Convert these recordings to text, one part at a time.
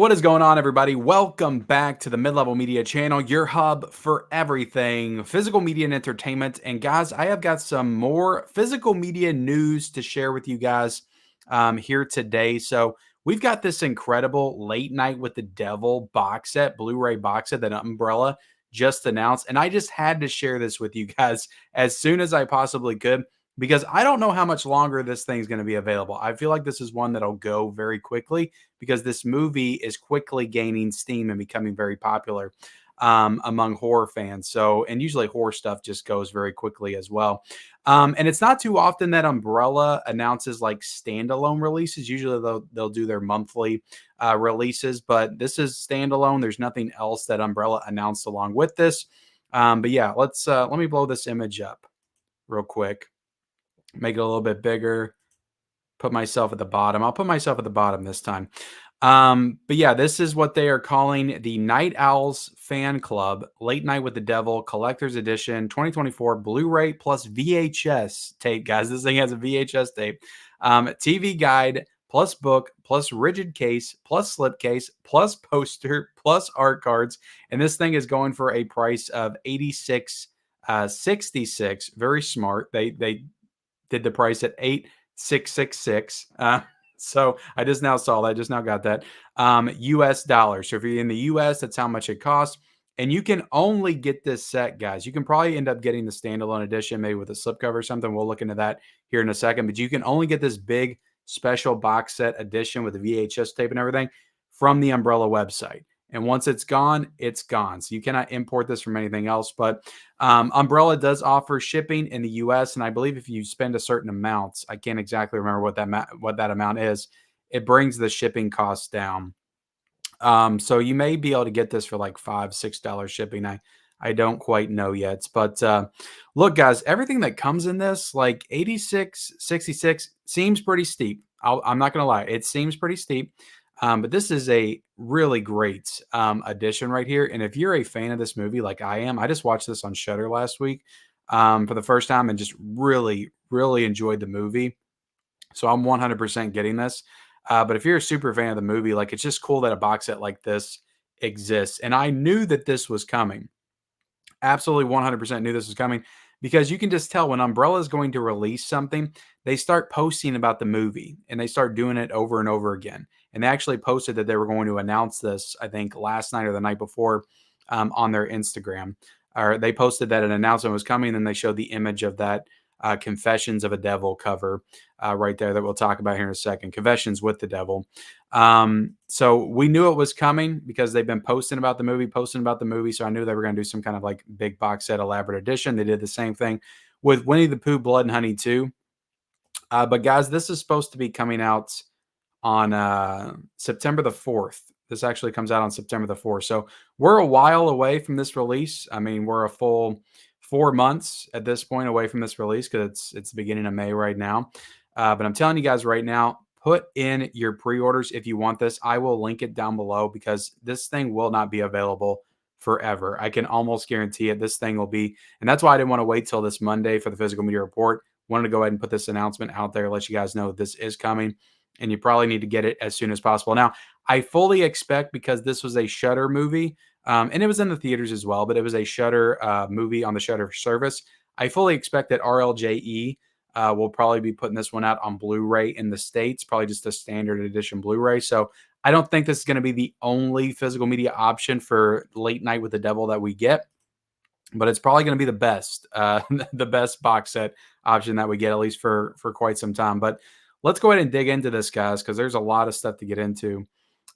What is going on, everybody? Welcome back to the Mid-Level Media channel, your hub for everything physical media and entertainment. And guys, I have got some more physical media news to share with you guys here today. So we've got this incredible Late Night with the Devil box set, Blu-ray box set that Umbrella just announced. And I just had to share this with you guys as soon as I possibly could, because I don't know how much longer this thing's going to be available. I feel like this is one that'll go very quickly because this movie is quickly gaining steam and becoming very popular among horror fans. So, and usually horror stuff just goes very quickly as well. And it's not too often that Umbrella announces like standalone releases. Usually they'll do their monthly releases, but this is standalone. There's nothing else that Umbrella announced along with this. But yeah, let me blow this image up real quick. Make it a little bit bigger. Put myself at the bottom. I'll put myself at the bottom this time. But yeah, this is what they are calling the Night Owls Fan Club Late Night with the Devil Collector's Edition 2024 Blu-ray plus VHS tape, guys. This thing has a VHS tape, TV guide plus book plus rigid case plus slipcase plus poster plus art cards, and this thing is going for a price of $86.66. Very smart. They did the price at 8,666. So I just now saw that, just now got that. US dollars. So if you're in the US, that's how much it costs. And you can only get this set, guys. You can probably end up getting the standalone edition, maybe with a slipcover or something. We'll look into that here in a second. But you can only get this big special box set edition with the VHS tape and everything from the Umbrella website. And once it's gone, it's gone. So you cannot import this from anything else. But Umbrella does offer shipping in the US, and I believe if you spend a certain amount, I can't exactly remember what that amount is, it brings the shipping costs down. So you may be able to get this for like $5-6 shipping. I don't quite know yet, but look, guys, everything that comes in this, like 86.66, seems pretty steep. I'm not gonna lie, it seems pretty steep. But this is a really great addition right here. And if you're a fan of this movie like I am, I just watched this on Shudder last week for the first time and just really, really enjoyed the movie. So I'm 100% getting this. But if you're a super fan of the movie, like it's just cool that a box set like this exists. And I knew that this was coming. Absolutely 100% knew this was coming because you can just tell when Umbrella is going to release something, they start posting about the movie and they start doing it over and over again. And they actually posted that they were going to announce this, I think, last night or the night before on their Instagram. Or they posted that an announcement was coming, and they showed the image of that Confessions of a Devil cover right there that we'll talk about here in a second. Confessions with the Devil. So we knew it was coming because they've been posting about the movie. So I knew they were going to do some kind of like big box set elaborate edition. They did the same thing with Winnie the Pooh, Blood and Honey 2. But guys, this is supposed to be coming out on September the 4th. This actually comes out on September the 4th. So we're a while away from this release. I mean, we're a full 4 months at this point away from this release because it's the beginning of May right now. But I'm telling you guys right now, put in your pre-orders if you want this. I will link it down below because this thing will not be available forever. I can almost guarantee it. This thing will be, and that's why I didn't want to wait till this Monday for the physical media report. Wanted to go ahead and put this announcement out there, let you guys know this is coming, and you probably need to get it as soon as possible. Now, I fully expect, because this was a Shudder movie, and it was in the theaters as well, but it was a Shudder movie on the Shudder service. I fully expect that RLJE will probably be putting this one out on Blu-ray in the States, probably just a standard edition Blu-ray. So I don't think this is going to be the only physical media option for Late Night with the Devil that we get, but it's probably going to be the best, the best box set option that we get, at least for quite some time. But let's go ahead and dig into this, guys, because there's a lot of stuff to get into.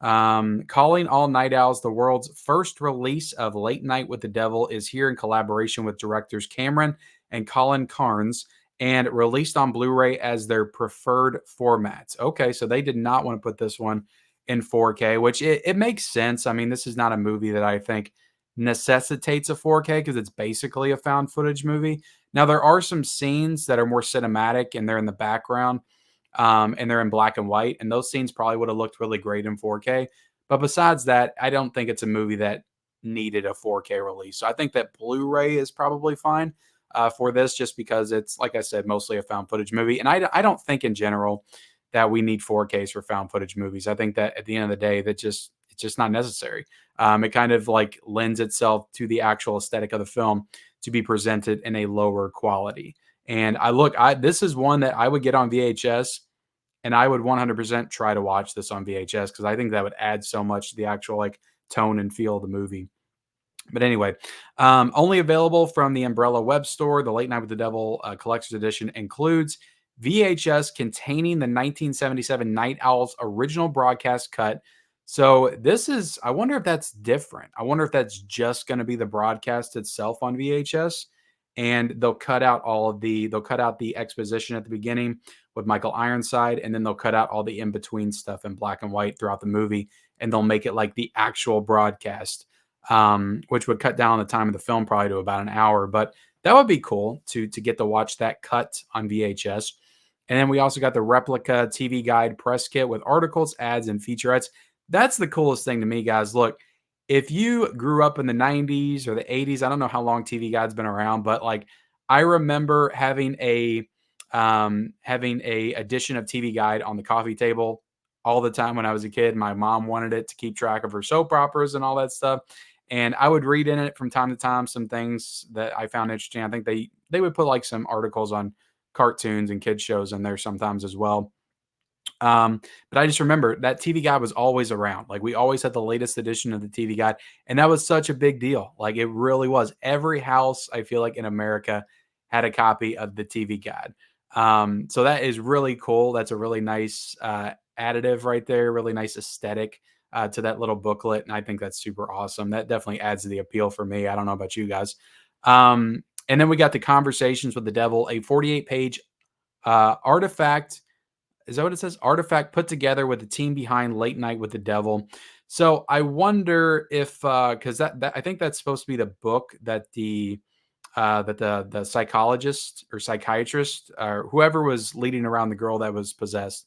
Calling All Night Owls, the world's first release of Late Night with the Devil, is here in collaboration with directors Cameron and Colin Carnes, and released on Blu-ray as their preferred formats. Okay, so they did not want to put this one in 4K, which it makes sense. I mean, this is not a movie that I think necessitates a 4K because it's basically a found footage movie. Now, there are some scenes that are more cinematic and they're in the background and they're in black and white, and those scenes probably would have looked really great in 4K. But besides that, I don't think it's a movie that needed a 4K release. So I think that Blu-ray is probably fine for this, just because it's, like I said, mostly a found footage movie. And I don't think in general that we need 4Ks for found footage movies. I think that at the end of the day, that just It's just not necessary. It kind of like lends itself to the actual aesthetic of the film to be presented in a lower quality. And this is one that I would get on VHS, and I would 100% try to watch this on VHS because I think that would add so much to the actual like tone and feel of the movie. But anyway, only available from the Umbrella web store. The Late Night with the Devil collector's edition includes VHS containing the 1977 Night Owls original broadcast cut. So this is, I wonder if that's different. I wonder if that's just going to be the broadcast itself on VHS, and they'll cut out the exposition at the beginning with Michael Ironside, and then they'll cut out all the in between stuff in black and white throughout the movie, and they'll make it like the actual broadcast, which would cut down the time of the film probably to about an hour. But that would be cool to get to watch that cut on VHS. And then we also got the replica TV guide press kit with articles, ads, and featurettes. That's the coolest thing to me, guys. Look, if you grew up in the 90s or the 80s, I don't know how long TV Guide's been around, but like I remember having a edition of TV Guide on the coffee table all the time when I was a kid. My mom wanted it to keep track of her soap operas and all that stuff. And I would read in it from time to time some things that I found interesting. I think they would put like some articles on cartoons and kids shows in there sometimes as well. But I just remember that TV Guide was always around. Like we always had the latest edition of the TV Guide, and that was such a big deal. Like it really was. Every house I feel like in America had a copy of the TV Guide. So that is really cool. That's a really nice additive right there. Really nice aesthetic to that little booklet, and I think that's super awesome. That definitely adds to the appeal for me. I don't know about you guys. And then we got the Conversations with the Devil, a 48-page artifact. Is that what it says? Artifact put together with the team behind Late Night with the Devil. So I wonder if because that I think that's supposed to be the book that the psychologist or psychiatrist or whoever was leading around the girl that was possessed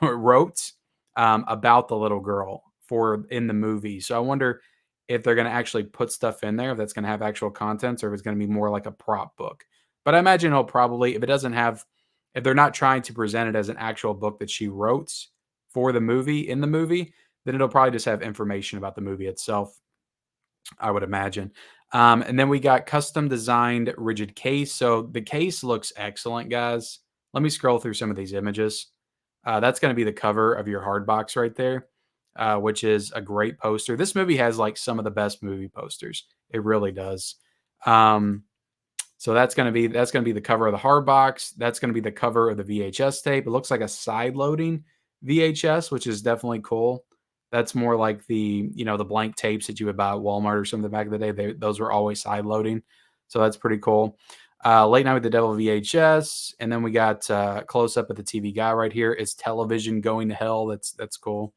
wrote about the little girl for in the movie. So I wonder if they're going to actually put stuff in there, if that's going to have actual contents, or if it's going to be more like a prop book. But I imagine it'll probably, if it doesn't have, if they're not trying to present it as an actual book that she wrote for the movie in the movie, then it'll probably just have information about the movie itself, I would imagine. And then we got custom designed rigid case. So the case looks excellent, guys. Let me scroll through some of these images. That's going to be the cover of your hard box right there, which is a great poster. This movie has like some of the best movie posters. It really does. So that's going to be the cover of the hard box. That's going to be the cover of the VHS tape. It looks like a side loading VHS, which is definitely cool. That's more like the blank tapes that you would buy at Walmart or something back in the day. Those were always side loading. So that's pretty cool. Late Night with the Devil VHS. And then we got close up at the TV guy right here. Is television going to hell? That's cool.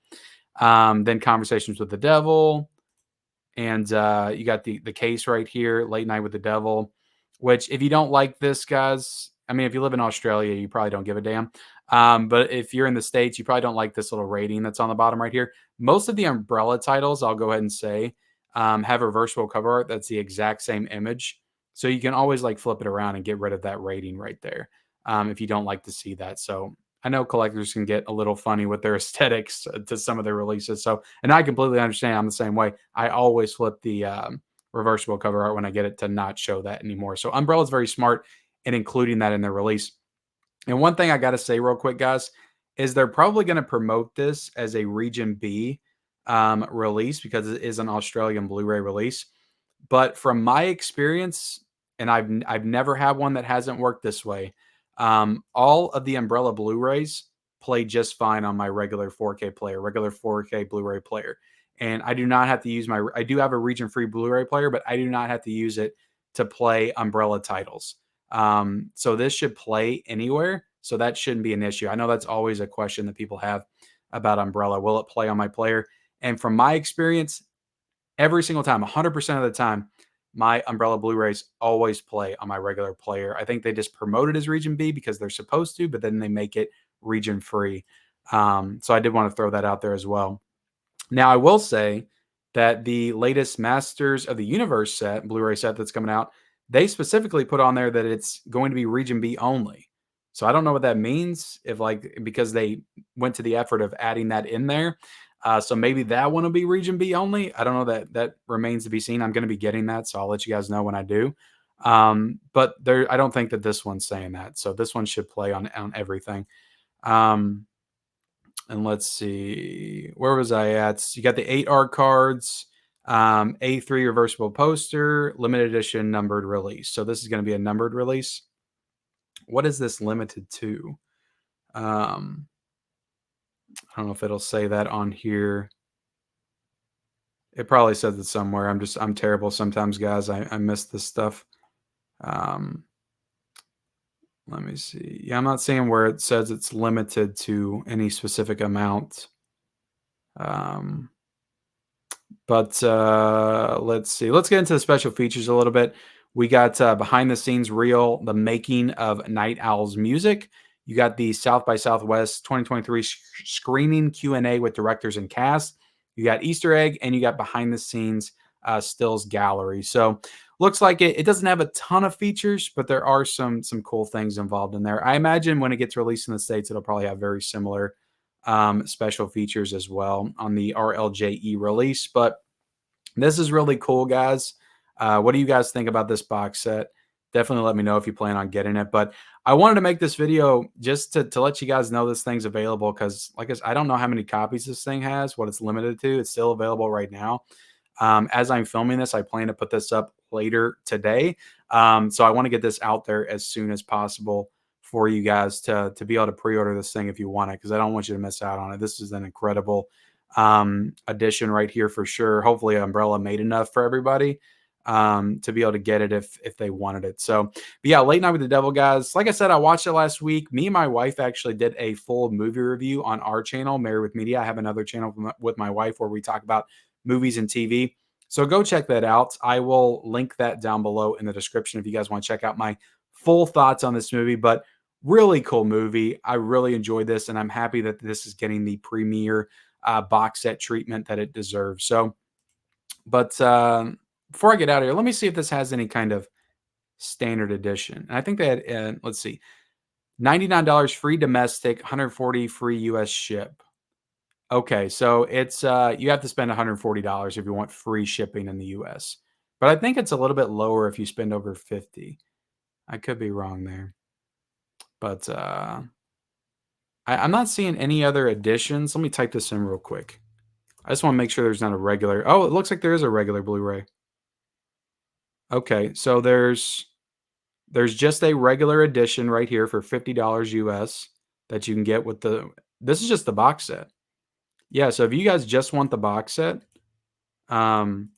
Then Conversations with the Devil. And you got the case right here, Late Night with the Devil, which if you don't like this, guys, I mean, if you live in Australia, you probably don't give a damn. But if you're in the States, you probably don't like this little rating that's on the bottom right here. Most of the Umbrella titles, I'll go ahead and say, have reversible cover art that's the exact same image. So you can always like flip it around and get rid of that rating right there if you don't like to see that. So I know collectors can get a little funny with their aesthetics to some of their releases. So, and I completely understand. I'm the same way. I always flip the reversible cover art when I get it to not show that anymore. So Umbrella's very smart in including that in their release. And one thing I got to say real quick, guys, is they're probably going to promote this as a Region B release because it is an Australian Blu-ray release. But from my experience, and I've never had one that hasn't worked this way. All of the Umbrella Blu-rays play just fine on my regular 4K player, regular 4K Blu-ray player. And I do not have to use I do have a region-free Blu-ray player, but I do not have to use it to play Umbrella titles. So this should play anywhere. So that shouldn't be an issue. I know that's always a question that people have about Umbrella. Will it play on my player? And from my experience, every single time, 100% of the time, my Umbrella Blu-rays always play on my regular player. I think they just promote it as Region B because they're supposed to, but then they make it region free. So I did want to throw that out there as well. Now, I will say that the latest Masters of the Universe set, Blu-ray set that's coming out, they specifically put on there that it's going to be Region B only. So I don't know what that means, if like because they went to the effort of adding that in there. So maybe that one will be region B only. I don't know, that remains to be seen. I'm going to be getting that, so I'll let you guys know when I do. But I don't think that this one's saying that. So this one should play on everything. Um, and let's see, where was I at? You got the 8 art cards, A3 reversible poster, limited edition numbered release. So this is going to be a numbered release. What is this limited to? I don't know if it'll say that on here. It probably says it somewhere. I'm terrible sometimes, guys. I miss this stuff. Um, let me see. Yeah, I'm not seeing where it says it's limited to any specific amount. But let's see. Let's get into the special features a little bit. We got behind the scenes reel, the making of Night Owl's music. You got the South by Southwest 2023 screening Q&A with directors and cast. You got Easter egg, and you got behind the scenes stills gallery. So looks like it doesn't have a ton of features, but there are some cool things involved in there. I imagine when it gets released in the States, it'll probably have very similar special features as well on the RLJE release. But this is really cool, guys. What do you guys think about this box set? Definitely let me know if you plan on getting it. But I wanted to make this video just to let you guys know this thing's available, because like I don't know how many copies this thing has, what it's limited to. It's still available right now. As I'm filming this, I plan to put this up later today. So I want to get this out there as soon as possible for you guys to be able to pre-order this thing if you want it, because I don't want you to miss out on it. This is an incredible addition right here for sure. Hopefully Umbrella made enough for everybody to be able to get it if they wanted it. So, but yeah, Late Night with the Devil, guys. Like I said, I watched it last week. Me and my wife actually did a full movie review on our channel, Married with Media. I have another channel with my wife where we talk about movies and TV. So go check that out. I will link that down below in the description if you guys want to check out my full thoughts on this movie. But really cool movie. I really enjoyed this, and I'm happy that this is getting the premiere box set treatment that it deserves. So, but before I get out of here, let me see if this has any kind of standard edition. And I think they had, let's see, $99 free domestic, $140 free US ship. Okay, so it's you have to spend $140 if you want free shipping in the US. But I think it's a little bit lower if you spend over 50. I could be wrong there. But I'm not seeing any other editions. Let me type this in real quick. I just want to make sure there's not a regular. Oh, it looks like there is a regular Blu-ray. Okay, so there's just a regular edition right here for $50 US that you can get with the. This is just the box set. Yeah, so if you guys just want the box set, and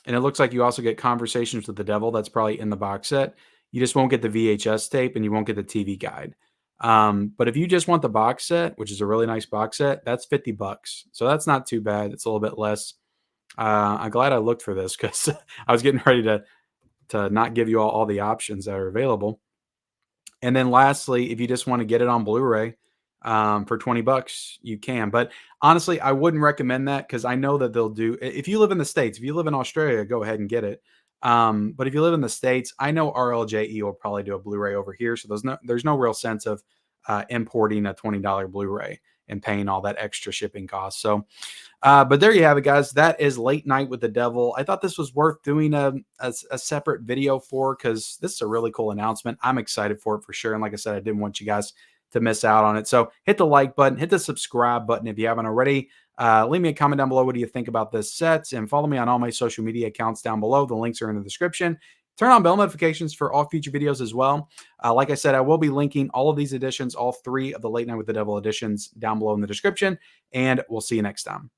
it looks like you also get Conversations with the Devil. That's probably in the box set. You just won't get the VHS tape, and you won't get the TV guide. But if you just want the box set, which is a really nice box set, that's $50. So that's not too bad. It's a little bit less. I'm glad I looked for this, because I was getting ready to not give you all the options that are available. And then lastly, if you just want to get it on Blu-ray for $20, you can. But honestly, I wouldn't recommend that, because I know that they'll do. If you live in the States, if you live in Australia, go ahead and get it. But if you live in the States, I know RLJE will probably do a Blu-ray over here. So there's no real sense of importing a $20 Blu-ray and paying all that extra shipping costs. So, but there you have it, guys. That is Late Night with the Devil. I thought this was worth doing a separate video for, because this is a really cool announcement. I'm excited for it for sure. And like I said, I didn't want you guys to miss out on it. So hit the like button, hit the subscribe button if you haven't already. Leave me a comment down below. What do you think about this set? And follow me on all my social media accounts down below. The links are in the description. Turn on bell notifications for all future videos as well. Like I said, I will be linking all of these editions, all 3 of the Late Night with the Devil editions, down below in the description. And we'll see you next time.